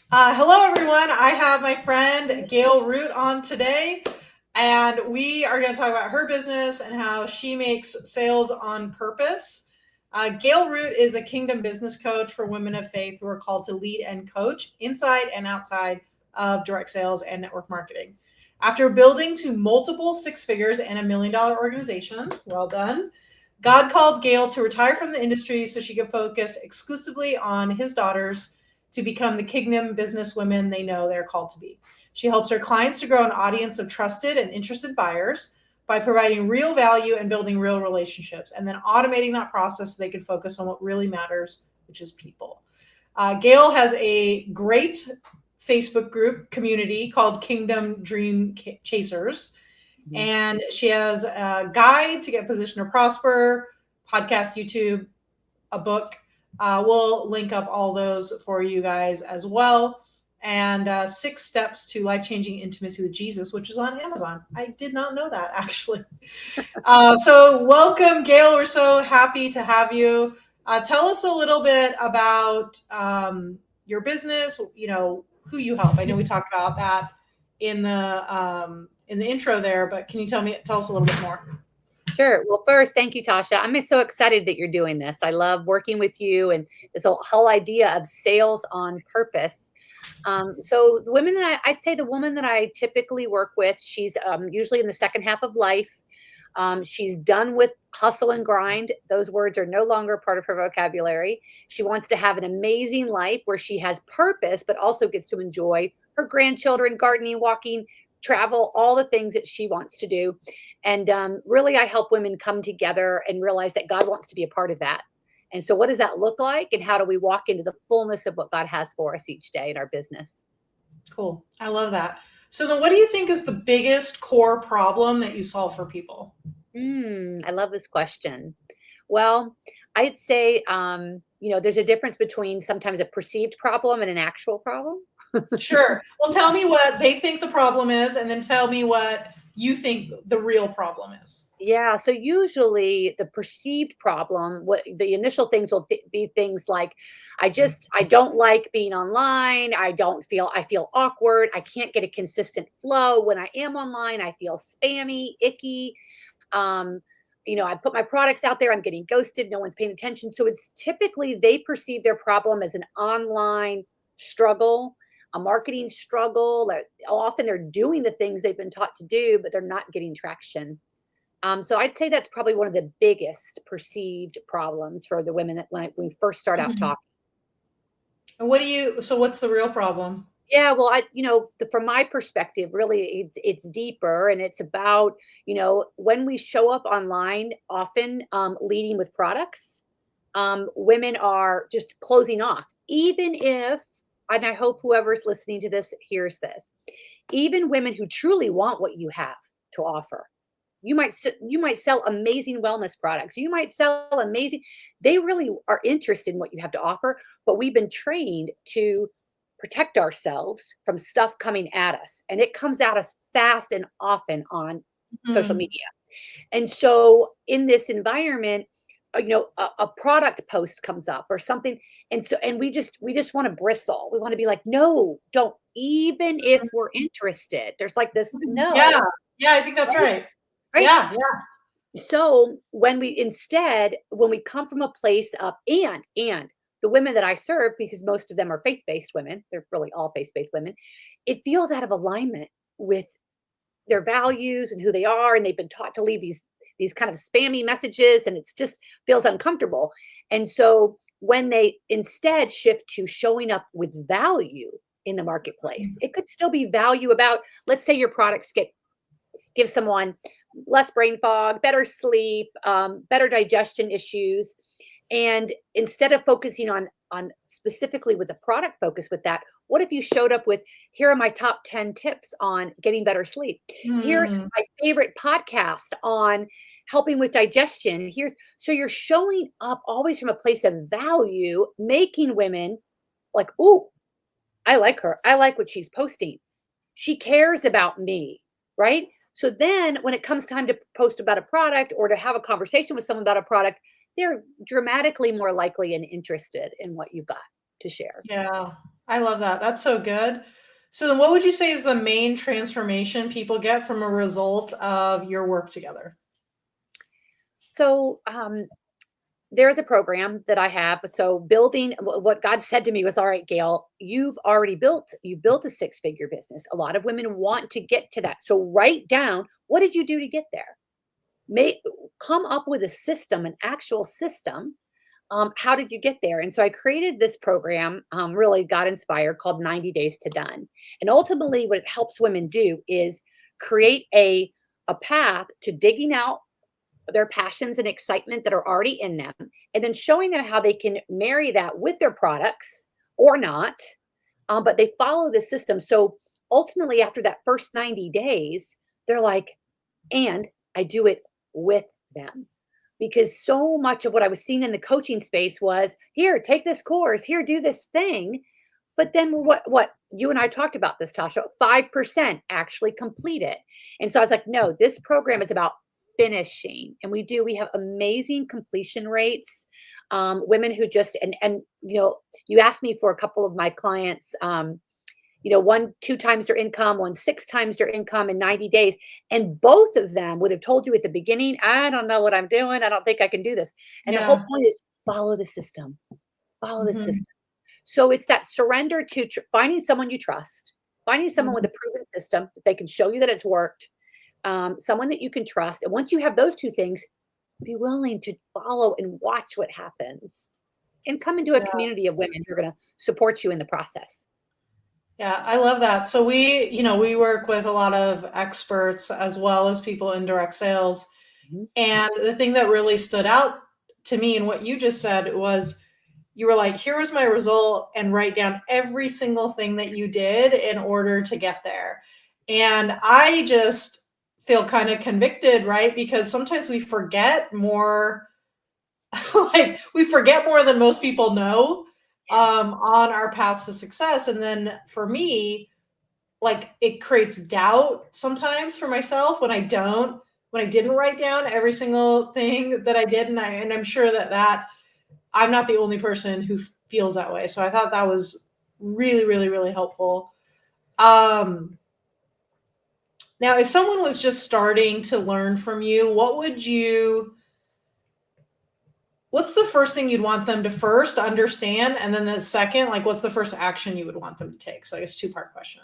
Hello, everyone. I have my friend Gail Root on today, and we are going to talk about her business and how she makes sales on purpose. Gail Root is a kingdom business coach for women of faith who are called to lead and coach inside and outside of direct sales and network marketing. After building to multiple six figures and $1 million organization, well done. God called Gail to retire from the industry so she could focus exclusively on his daughters to become the kingdom businesswomen they know they're called to be. She helps her clients to grow an audience of trusted and interested buyers by providing real value and building real relationships, and then automating that process so they can focus on what really matters, which is people. Gail has a great Facebook group community called Kingdom Dream Chasers, Mhm. and she has a guide to get positioned to prosper, podcast, YouTube, a book. We'll link up all those for you guys as well. And 6 steps to life changing intimacy with Jesus, which is on Amazon. I did not know that actually. So, welcome, Gail. We're so happy to have you. Tell us a little bit about your business. You know who you help. I know we talked about that in the intro there, but can you tell us a little bit more? Sure. Well, first, thank you, Tasha. I'm so excited that you're doing this. I love working with you and this whole idea of sales on purpose. So the women that I'd say the woman that I typically work with, she's usually in the second half of life. She's done with hustle and grind. Those words are no longer part of her vocabulary. She wants to have an amazing life where she has purpose, but also gets to enjoy her grandchildren, gardening, walking, travel, all the things that she wants to do. And really, I help women come together and realize that God wants to be a part of that. And so, what does that look like? And how do we walk into the fullness of what God has for us each day in our business? Cool. I love that. So then what do you think is the biggest core problem that you solve for people? I love this question. Well, I'd say, there's a difference between sometimes a perceived problem and an actual problem. Sure. Well, tell me what they think the problem is, and then tell me what you think the real problem is. Yeah, so usually the perceived problem, what the initial things will be things like, I don't like being online. I feel awkward. I can't get a consistent flow when I am online. I feel spammy, icky. Um, I put my products out there. I'm getting ghosted. No one's paying attention. So it's typically they perceive their problem as an online struggle, a marketing struggle. That often they're doing the things they've been taught to do, but they're not getting traction. So I'd say that's probably one of the biggest perceived problems for the women that when we first start out Mhm. talking. And so what's the real problem? Yeah, well, from my perspective, really, it's deeper, and it's about when we show up online, often leading with products, women are just closing off, even if, and I hope whoever's listening to this hears this, even women who truly want what you have to offer. You might sell amazing wellness products. You might sell amazing. They really are interested in what you have to offer, but we've been trained to protect ourselves from stuff coming at us, and it comes at us fast and often on social Mhm. media. And so in this environment, a product post comes up or something, and we just want to bristle. We want to be like, no, don't. Even if we're interested, there's like this Yeah. no, Yeah, I think that's right? right. Right? Yeah, yeah. So when we come from a place of and the women that I serve, because most of them are faith-based women, they're really all faith-based women, it feels out of alignment with their values and who they are, and they've been taught to leave these kind of spammy messages, and it's just feels uncomfortable. And so when they instead shift to showing up with value in the marketplace, it could still be value about, let's say your products give someone less brain fog, better sleep, better digestion issues. And instead of focusing on specifically with the product focus with that, what if you showed up with, here are my top 10 tips on getting better sleep. Here's Mm. my favorite podcast on helping with digestion. Here's so you're showing up always from a place of value, making women like, "Ooh, I like her. I like what she's posting. She cares about me," right? So then when it comes time to post about a product or to have a conversation with someone about a product, they're dramatically more likely and interested in what you've got to share. Yeah. I love that. That's so good. So then what would you say is the main transformation people get from a result of your work together? So, there's a program that I have. So building what God said to me was, all right, Gail, you built a six-figure business. A lot of women want to get to that. So write down, what did you do to get there? Make Come up with a system, an actual system. How did you get there? And so I created this program, really got inspired, called 90 Days to Done. And ultimately, what it helps women do is create a path to digging out their passions and excitement that are already in them, and then showing them how they can marry that with their products or not. But they follow the system. So ultimately, after that first 90 days, they're like, and I do it with them. Because so much of what I was seeing in the coaching space was, here, take this course, here, do this thing. But then what you and I talked about this, Tasha, 5% actually complete it. And so I was like, no, this program is about finishing. And we have amazing completion rates. Women who just and you asked me for a couple of my clients, one 2 times their income, one 6 times their income in 90 days. And both of them would have told you at the beginning, I don't know what I'm doing. I don't think I can do this. And the whole Yeah. point is follow the system, follow the Mhm. system. So it's that surrender to finding someone you trust, finding someone with Mhm. a proven system that they can show you that it's worked, someone that you can trust. And once you have those two things, be willing to follow and watch what happens and come into a Yeah. community of women who are going to support you in the process. Yeah, I love that. So we work with a lot of experts as well as people in direct sales. Mhm. And the thing that really stood out to me and what you just said was you were like, here was my result, and write down every single thing that you did in order to get there. And I just feel kind of convicted, right? Because sometimes we forget more, like we forget more than most people know Yes. on our paths to success. And then for me, like it creates doubt sometimes for myself when I didn't write down every single thing that I did, and I'm sure that I'm not the only person who feels that way. So I thought that was really, really, really helpful. Um, Now, if someone was just starting to learn from you, what's the first thing you'd want them to first understand? And then the second, like, what's the first action you would want them to take? So I guess two-part question.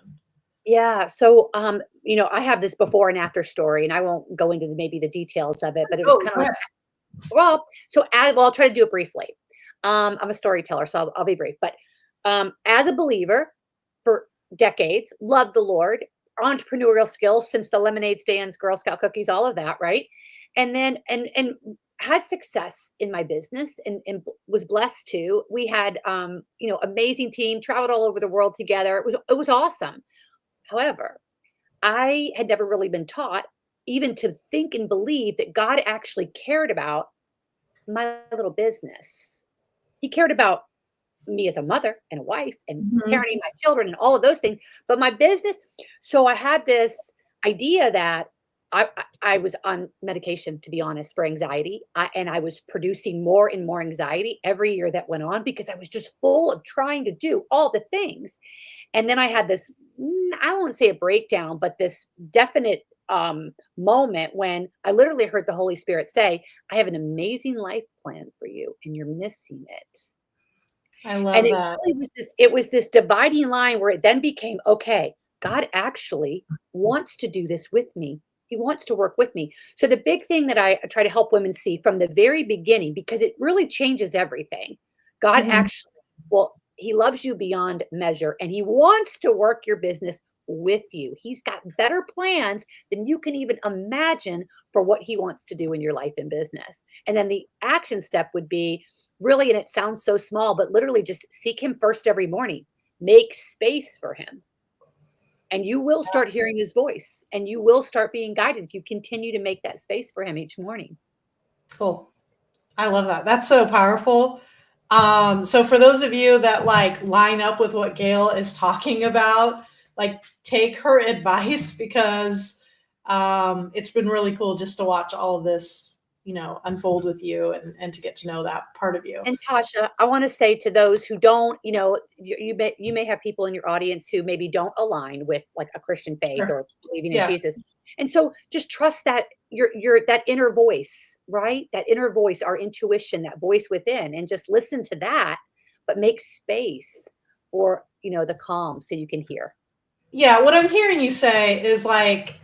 Yeah. So, I have this before and after story, and I won't go into maybe the details of it, but it was Oh, kind of go like, ahead. I'll try to do it briefly. I'm a storyteller, so I'll be brief. But as a believer for decades, loved the Lord, entrepreneurial skills since the lemonade stands, Girl Scout cookies, all of that, right? And then and had success in my business and was blessed to. We had amazing team, traveled all over the world together. It was awesome. However, I had never really been taught even to think and believe that God actually cared about my little business. He cared about me as a mother and a wife and Mhm. parenting my children and all of those things, but my business, so I had this idea that I was on medication, to be honest, for anxiety, and I was producing more and more anxiety every year that went on because I was just full of trying to do all the things. And then I had this, I won't say a breakdown, but this definite moment when I literally heard the Holy Spirit say, I have an amazing life plan for you, and you're missing it. I And love it that. really was this dividing line where it then became, okay, God actually wants to do this with me. He wants to work with me. So the big thing that I try to help women see from the very beginning, because it really changes everything. God Mhm. actually, well, he loves you beyond measure and he wants to work your business with you. He's got better plans than you can even imagine for what he wants to do in your life and business. And then the action step would be, really, and it sounds so small, but literally just seek him first every morning. Make space for him, and you will start hearing his voice, and you will start being guided if you continue to make that space for him each morning. Cool. I love that. That's so powerful. So for those of you that like line up with what Gail is talking about, like take her advice because it's been really cool just to watch all of this unfold with you and to get to know that part of you. And Tasha, I want to say to those who don't, you may have people in your audience who maybe don't align with like a Christian faith Sure. or believing in Yeah. Jesus. And so just trust that your that inner voice, right? That inner voice, our intuition, that voice within, and just listen to that, but make space for, the calm so you can hear. Yeah, what I'm hearing you say is like,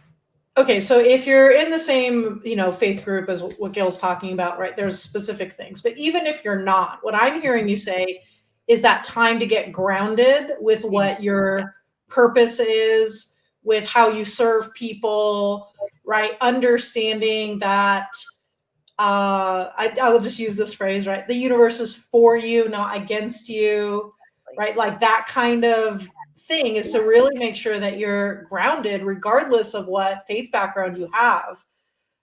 okay, so if you're in the same, faith group as what Gil's talking about, right? There's specific things. But even if you're not, what I'm hearing you say is that time to get grounded with Yeah. what your purpose is, with how you serve people, right? Understanding that I will just use this phrase, right? The universe is for you, not against you, Exactly. right? Like that kind of thing is to really make sure that you're grounded, regardless of what faith background you have,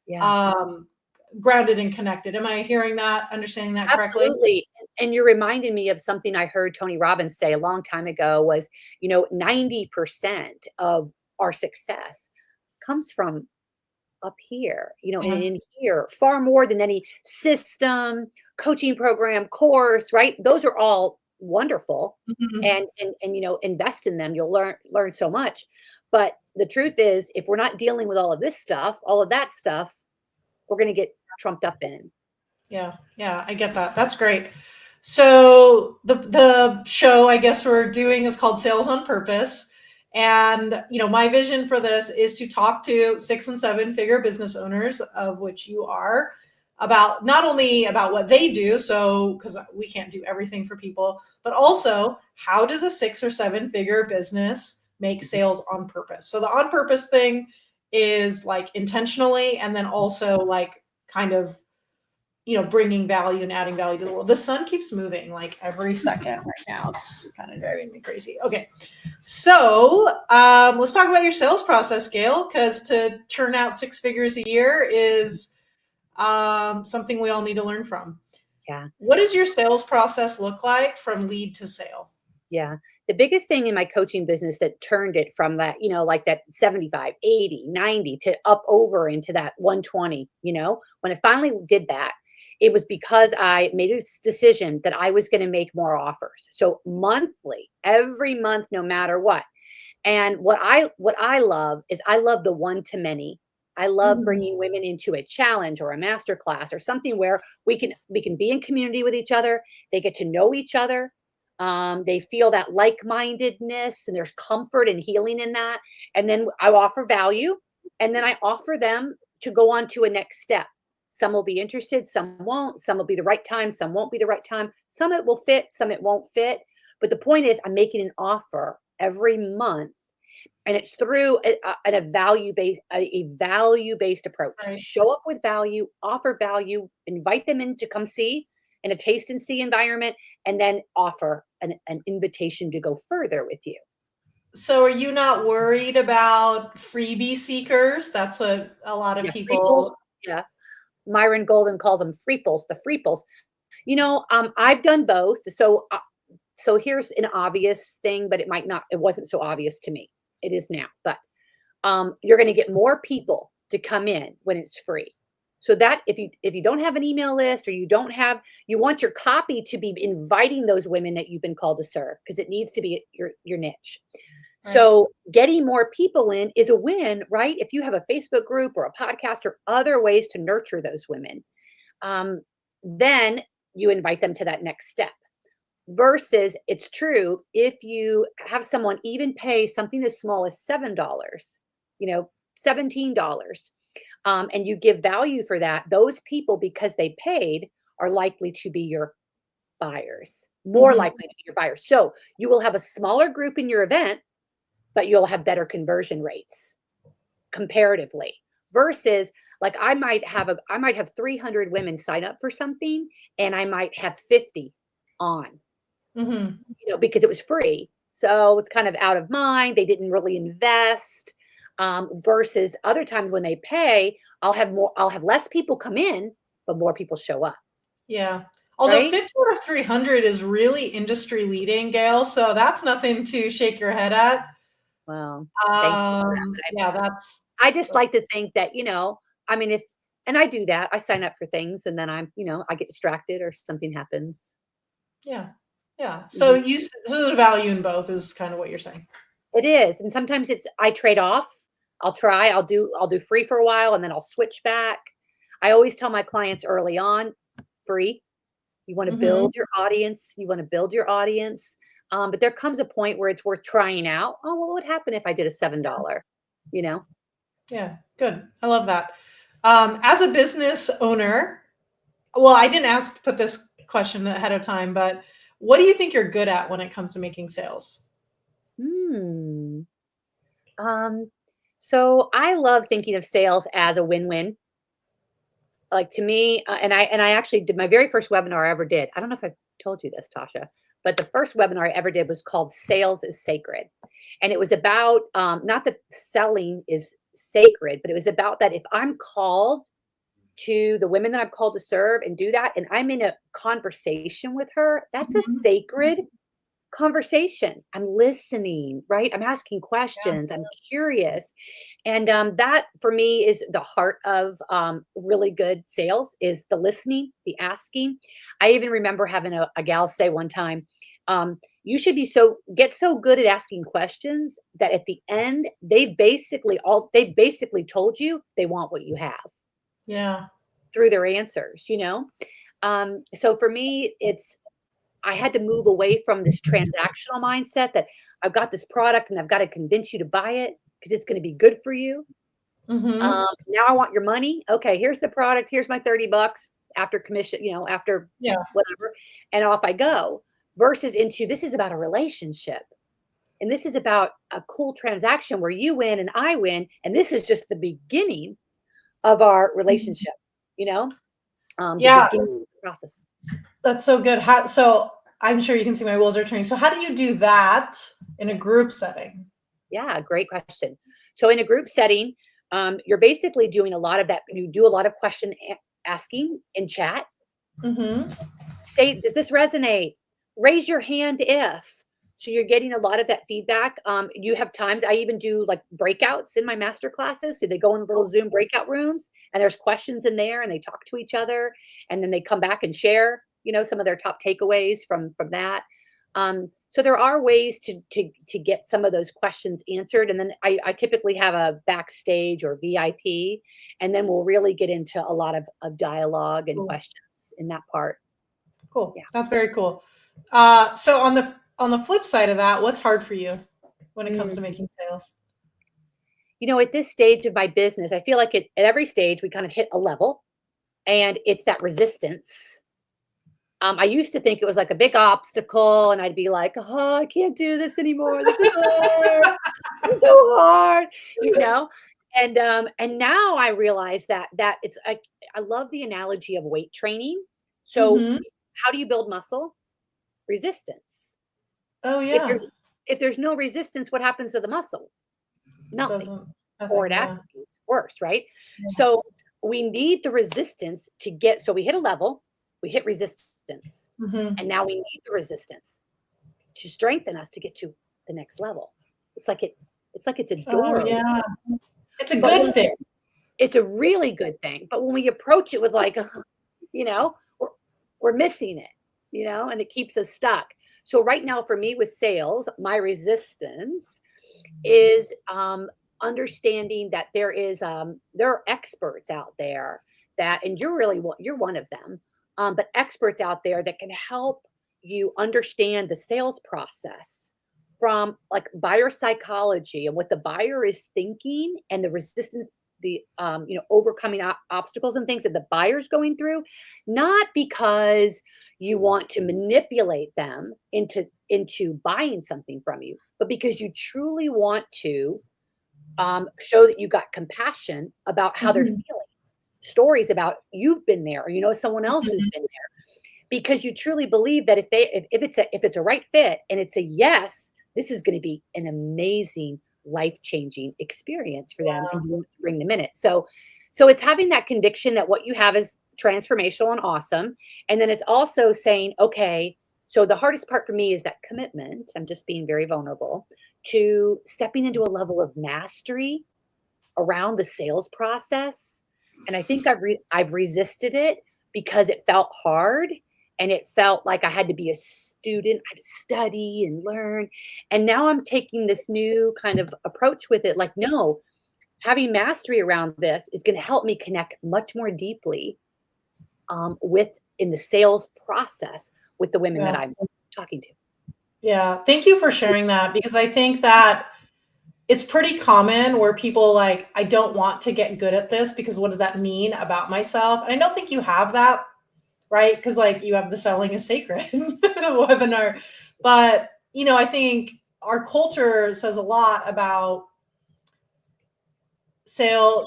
Yeah. um, grounded and connected. Am I hearing that, understanding that correctly? Absolutely. And you're reminding me of something I heard Tony Robbins say a long time ago was, 90% of our success comes from up here, and Yeah. in here, far more than any system, coaching program, course, right? Those are all wonderful. Mhm. And invest in them. You'll learn so much. But the truth is, if we're not dealing with all of this stuff, all of that stuff, we're gonna get trumped up in. Yeah, yeah, I get that. That's great. So the show I guess we're doing is called Sales on Purpose. And my vision for this is to talk to 6 and 7 figure business owners, of which you are, about not only about what they do, so because we can't do everything for people, but also how does a 6 or 7 figure business make sales on purpose. So the on purpose thing is like intentionally, and then also like kind of bringing value and adding value to the world. The sun keeps moving like every second right now. It's kind of driving me crazy. Okay. So let's talk about your sales process, Gail, because to churn out 6 figures a year is something we all need to learn from. Yeah. What does your sales process look like from lead to sale? Yeah. The biggest thing in my coaching business that turned it from that, like that 75, 80, 90 to up over into that 120, when it finally did that, it was because I made a decision that I was going to make more offers. So monthly, every month, no matter what. And what I love is I love the one to many. I love Mhm. bringing women into a challenge or a master class or something where we can be in community with each other. They get to know each other. They feel that like-mindedness, and there's comfort and healing in that. And then I offer value, and then I offer them to go on to a next step. Some will be interested, some won't. Some will be the right time, some won't be the right time. Some it will fit, some it won't fit. But the point is, I'm making an offer every month, and it's through a value-based approach. Right. Show up with value, offer value, invite them in to come see in a taste and see environment, and then offer an invitation to go further with you. So are you not worried about freebie seekers? That's what a lot of Yeah, freeples. people. Yeah, Myron Golden calls them freeples. The freeples. I've done both. So here's an obvious thing, but it wasn't so obvious to me. It is now, but you're going to get more people to come in when it's free. So that if you don't have an email list, or you want your copy to be inviting those women that you've been called to serve, because it needs to be your niche. Right. So getting more people in is a win, right? If you have a Facebook group or a podcast or other ways to nurture those women, um, then you invite them to that next step. Versus, it's true, if you have someone even pay something as small as $7, $17, and you give value for that, those people, because they paid, are likely to be your buyers, more Mhm. likely to be your buyers. So you will have a smaller group in your event, but you'll have better conversion rates comparatively. Versus, like, I might have 300 women sign up for something, and I might have 50 on, Mhm. because it was free. So it's kind of out of mind. They didn't really invest. Versus other times when they pay, I'll have less people come in, but more people show up. Yeah. Although Right. 50 or 300 is really industry leading, Gail, so that's nothing to shake your head at. Well, thank you for that. Yeah, that's I just like to think that, I mean, And I do that. I sign up for things and then I get distracted or something happens. Yeah. Yeah. So Mhm. so there's value in both is kind of what you're saying. It is, and sometimes I trade off. I'll do free for a while and then I'll switch back. I always tell my clients early on, free. You wanna Hmm. build your audience, you wanna build your audience, but there comes a point where it's worth trying out. "Oh, what would happen if I did a $7?" You know? Yeah. Good. I love that. As a business owner, well, I didn't put this question ahead of time, but what do you think you're good at when it comes to making sales? Hmm. Um, so I love thinking of sales as a win-win. Like, to me, and I actually did my very first webinar I ever did. I don't know if I've told you this, Tasha, but the first webinar I ever did was called Sales is Sacred. And it was about, not that selling is sacred, but it was about that if I'm called to the women that I'm called to serve and do that, and I'm in a conversation with her, that's a Mhm. sacred conversation. I'm listening, right? I'm asking Yeah. questions. I'm curious. And that for me is the heart of really good sales is the listening, the asking. I even remember having a gal say one time, you should get so good at asking questions that at the end they basically told you they want what you have Yeah. through their answers. So for me, I had to move away from this transactional mindset that I've got this product and I've got to convince you to buy it because it's going to be good for you. Hmm. Now I want your money. Okay, here's the product. Here's my 30 bucks after commission, after Yeah. whatever, and off I go. Versus into this is about a relationship. And this is about a cool transaction where you win and I win. And this is just the beginning of our Mhm. relationship, the Yeah. beginning of the process. That's so good. So I'm sure you can see my wheels are turning. So how do you do that in a group setting? Yeah, great question. So in a group setting, you're basically doing a lot of that. You do a lot of asking in chat. Hmm. Say, does this resonate? Raise your hand if. So you're getting a lot of that feedback. You have times I even do like breakouts in my master classes. So they go in little Zoom breakout rooms and there's questions in there and they talk to each other and then they come back and share, some of their top takeaways from that. So there are ways to get some of those questions answered. And then I typically have a backstage or VIP, and then we'll really get into a lot of dialogue and Cool. questions in that part. Cool. Yeah. That's very cool. So on the flip side of that, what's hard for you when it comes to Mm. making sales? At this stage of my business, I feel like at every stage we kind of hit a level, and it's that resistance. I used to think it was like a big obstacle, and I'd be like, "Oh, I can't do this anymore. This is hard. This is so hard," you know. And now I realize that it's like I love the analogy of weight training. So, Hmm. how do you build muscle? Resistance. Oh If yeah. there's no resistance, what happens to the muscle? Nothing. Doesn't Or it nothing. Yeah. atrophies worse, right? Yeah. So we need the resistance to get so we hit a level, we hit resistance, Hmm. and now we need the resistance to strengthen us to get to the next level. It's like it's a Oh door yeah. opening. It's a But good thing. it's a really good thing. But when we approach it with like, you know, we're, we're missing it, and it keeps us stuck. So right now for me with sales, my resistance is understanding that there are experts out there and you're one of them, but experts out there that can help you understand the sales process from like buyer psychology and what the buyer is thinking and the resistance the overcoming obstacles and things that the buyer's going through, not because you want to manipulate them into buying something from you, but because you truly want to show that you got compassion about how they're Mhm. feeling. Stories about you've been there, or someone else who's Mhm. been there, because you truly believe that if it's a right fit and it's a yes, this is going to be an amazing life changing experience for them, and you want to bring them in it. So it's having that conviction that what you have is transformational and awesome, and then it's also saying, okay. So the hardest part for me is that commitment. I'm just being very vulnerable to stepping into a level of mastery around the sales process, And I think I've resisted it because it felt hard and it felt like I had to be a student, I had to study and learn. And now I'm taking this new kind of approach with it, like, no, having mastery around this is gonna help me connect much more deeply, with in the sales process with the women that Yeah. I'm talking to. Yeah. Thank you for sharing that because I think that it's pretty common where people like, I don't want to get good at this because what does that mean about myself? And I don't think you have that, right? Because like you have the selling is sacred webinar. But, I think our culture says a lot about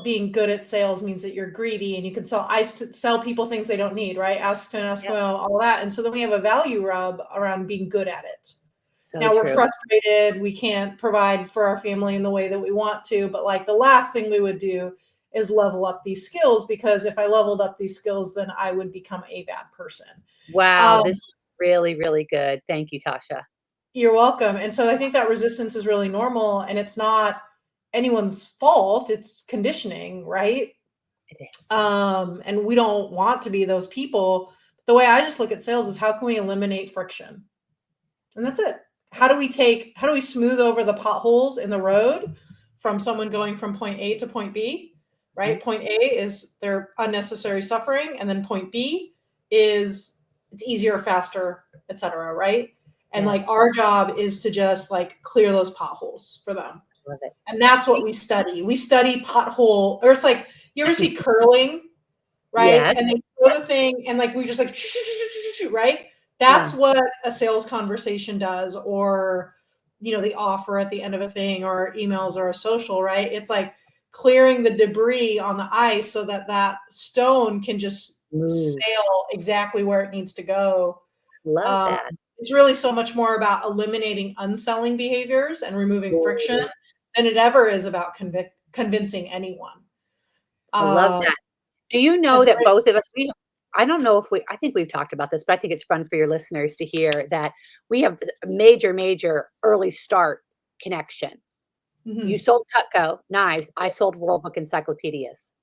being good at sales means that you're greedy and you can sell people things they don't need, right? Ask to an Yep. Eskimo, all that. And so then we have a value rub around being good at it. So Now we're true. frustrated, we can't provide for our family in the way that we want to, but like the last thing we would do is level up these skills because if I leveled up these skills, then I would become a bad person. Wow, Um, this is really, really good. Thank you, Tasha. you're welcome. And so I think that resistance is really normal and it's not anyone's fault, it's conditioning, right? It is. And we don't want to be those people. The way I just look at sales is how can we eliminate friction? And that's it. How do we smooth over the potholes in the road from someone going from point A to point B, right? Right? Point A is their unnecessary suffering, and then point B is it's easier, faster, etc., right? And like Yes. our job is to just like clear those potholes for them. Love it. And that's what we study. We study pothole, or it's like you ever see curling, right? Yes. And they throw the thing and like we just like right? Yeah. That's what a sales conversation does, or the offer at the end of a thing, or emails or a social, right? It's like clearing the debris on the ice so that that stone can just Move. sail exactly where it needs to go. Love Um, that. it's really so much more about eliminating unselling behaviors and removing friction Ooh, than it ever is about convincing anyone. I love Um, that. Do you know it's that great. both of us I don't know if I think we've talked about this, but I think it's fun for your listeners to hear that we have a major, major early start connection. You Mhm. sold Cutco knives, I sold World Book encyclopedias,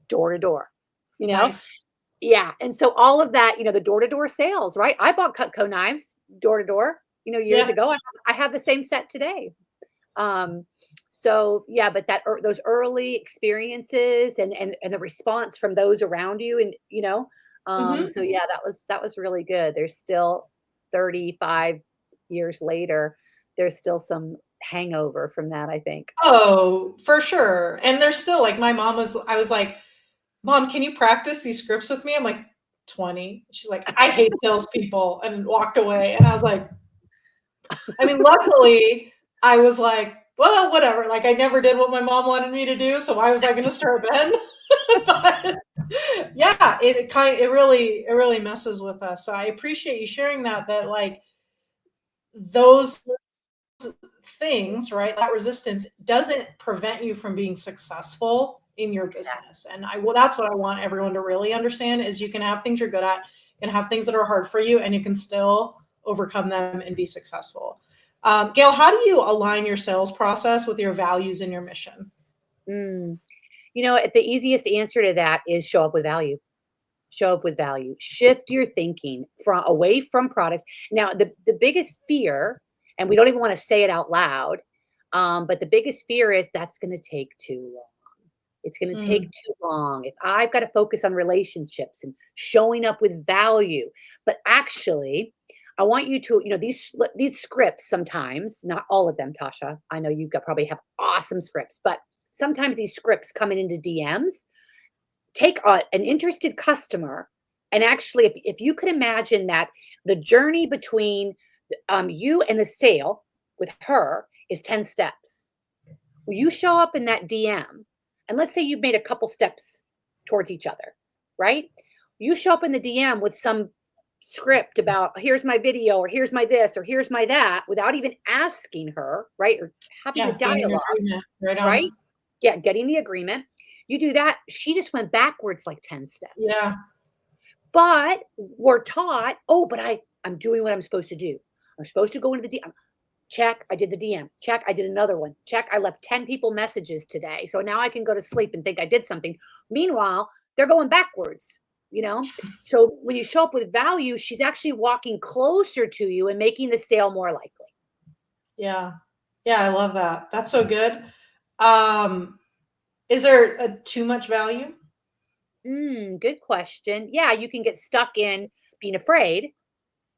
door to door, you know? Nice. Yeah, and so all of that, the door-to-door sales, right? I bought Cutco knives door to door, years Yeah. ago. I have the same set today. Um, so yeah, but those early experiences and the response from those around you, and Mhm. so yeah, that was really good. There's still 35 years later, there's still some hangover from that, I think. Oh, for sure. And there's still like I was like, "Mom, can you practice these scripts with me?" I'm like, 20. She's like, "I hate salespeople," and walked away. And I was like, I mean, luckily, I was like, well, whatever. Like, I never did what my mom wanted me to do, so why was I going to start then? But yeah, it really messes with us. So I appreciate you sharing that. That like those things, right? That resistance doesn't prevent you from being successful in your Exactly. business. And that's what I want everyone to really understand is you can have things you're good at, you can have things that are hard for you, and you can still overcome them and be successful. Gail, how do you align your sales process with your values and your mission? Mm. The easiest answer to that is show up with value. Show up with value. Shift your thinking from away from products. Now, the biggest fear, and we don't even want to say it out loud, but the biggest fear is that's going to take too long. It's going to take Mm, too long. If I've got to focus on relationships and showing up with value, but actually, I want you to, these scripts sometimes, not all of them, Tasha. I know probably have awesome scripts, but sometimes these scripts coming into DMs take an interested customer, and actually if you could imagine that the journey between you and the sale with her is 10 steps. Well, you show up in that DM, and let's say you've made a couple steps towards each other, right? You show up in the DM with some script about here's my video or here's my this or here's my that without even asking her, right? Or having the yeah, gaining dialogue, agreement. Right on. right? Yeah, getting the agreement. You do that, she just went backwards like 10 steps. Yeah. But we're taught, "Oh, but I'm doing what I'm supposed to do. I'm supposed to go into the DM." Check, I did the DM. Check, I did another one. Check, I left 10 people messages today. So now I can go to sleep and think I did something. Meanwhile, they're going backwards, you know? So when you show up with value, she's actually walking closer to you and making the sale more likely. Yeah. Yeah, I love that. That's so good. Um, is there too much value? Good question. Yeah, you can get stuck in being afraid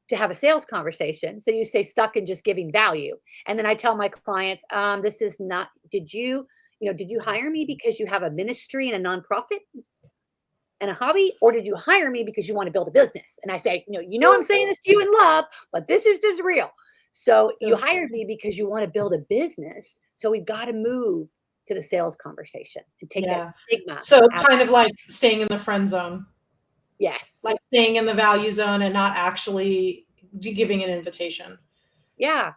to have a sales conversation. So you stay stuck in just giving value. And then I tell my clients, this is not, did you hire me because you have a ministry and a nonprofit and a hobby, or did you hire me because you want to build a business? And I say, I'm saying this to you in love, but this is just real. So you That's- hired me because you want to build a business. So we've got to move to the sales conversation and take that Yeah. stigma So out. kind of like staying in the friend zone, Yes. like staying in the value zone and not actually giving an invitation. Yeah.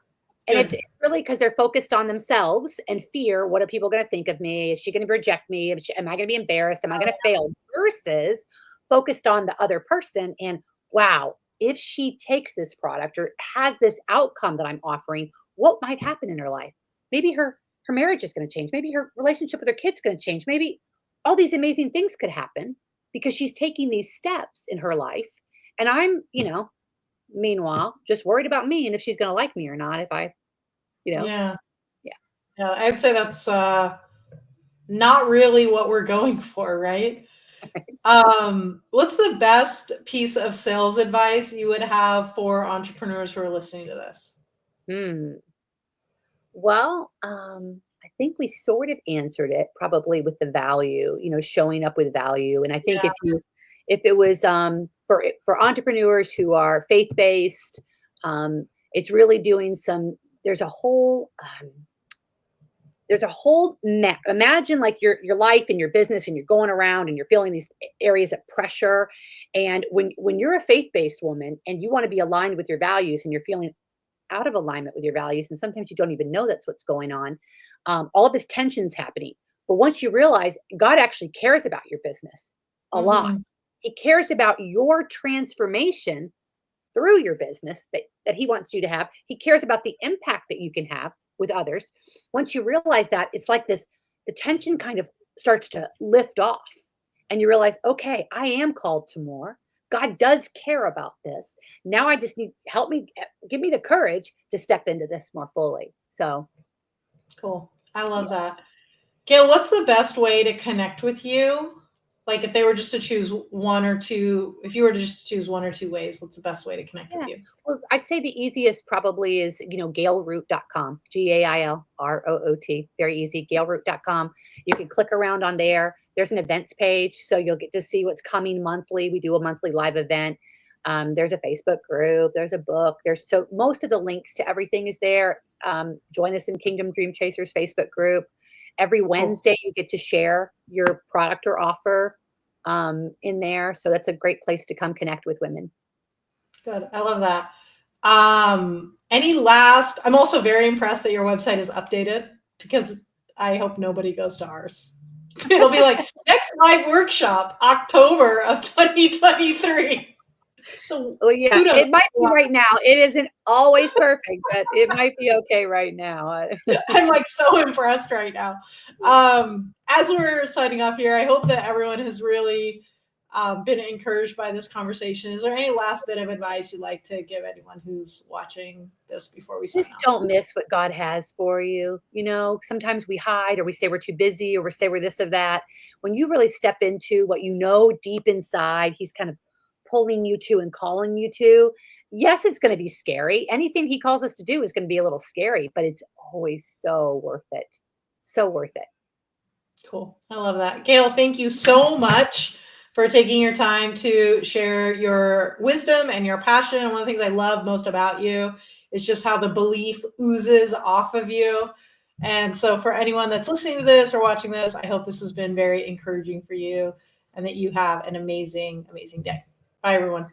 And it's Good. it's really because 'cause they're focused on themselves and fear, "What are people gonna think of me? Is she gonna reject me? Am I gonna be embarrassed? Am I gonna fail?" Versus focused on the other person and, "Wow, if she takes this product or has this outcome that I'm offering, what might happen in her life? Maybe her marriage is gonna change. Maybe her relationship with her kid's gonna change. Maybe all these amazing things could happen because she's taking these steps in her life, and I'm, meanwhile, just worried about me and if she's gonna like me or not if I, you know, Yeah. yeah. Yeah. I'd say that's not really what we're going for, right? What's the best piece of sales advice you would have for entrepreneurs who are listening to this? Hmm. Well, I think we sort of answered it probably with the value, showing up with value. And I think Yeah. if it was for entrepreneurs who are faith based, it's really doing some. There's a whole imagine like your life and your business and you're going around and you're feeling these areas of pressure, and when you're a faith-based woman and you want to be aligned with your values and you're feeling out of alignment with your values, and sometimes you don't even know that's what's going on. All of this tension's happening, but once you realize God actually cares about your business a lot, Mhm. he cares about your transformation through your business that he wants you to have. He cares about the impact that you can have with others. Once you realize that, it's like this the tension kind of starts to lift off and you realize, okay, I am called to more. God does care about this. Now I just need help me give me the courage to step into this more fully. So, Cool. I love yeah. that. Gail, what's the best way to connect with you? Like if they were just to choose one or two, if you were to just choose one or two ways, what's the best way to connect with Yeah. you? Well, I'd say the easiest probably is, gailroot.com, GailRoot. Very easy, gailroot.com. You can click around on there. There's an events page, so you'll get to see what's coming monthly. We do a monthly live event. There's a Facebook group, there's a book. So most of the links to everything is there. Join us in Kingdom Dream Chasers Facebook group. Every Cool. Wednesday, you get to share your product or offer in there. So that's a great place to come connect with women. Good. I love that. I'm also very impressed that your website is updated because I hope nobody goes to ours. It'll be like next live workshop, October of 2023. So Well, yeah, kudos. it might be right now. It isn't always perfect, but it might be okay right now. I'm like so impressed right now. As we're signing off here, I hope that everyone has really been encouraged by this conversation. Is there any last bit of advice you'd like to give anyone who's watching this before we sign Just off? don't miss what God has for you. Sometimes we hide or we say we're too busy or we say we're this or that. When you really step into what you know deep inside, He's kind of pulling you to and calling you to. Yes, it's going to be scary. Anything He calls us to do is going to be a little scary, but it's always so worth it. So worth it. Cool. I love that. Gail, thank you so much for taking your time to share your wisdom and your passion. And one of the things I love most about you is just how the belief oozes off of you. And so, for anyone that's listening to this or watching this, I hope this has been very encouraging for you and that you have an amazing, amazing day. Bye, everyone.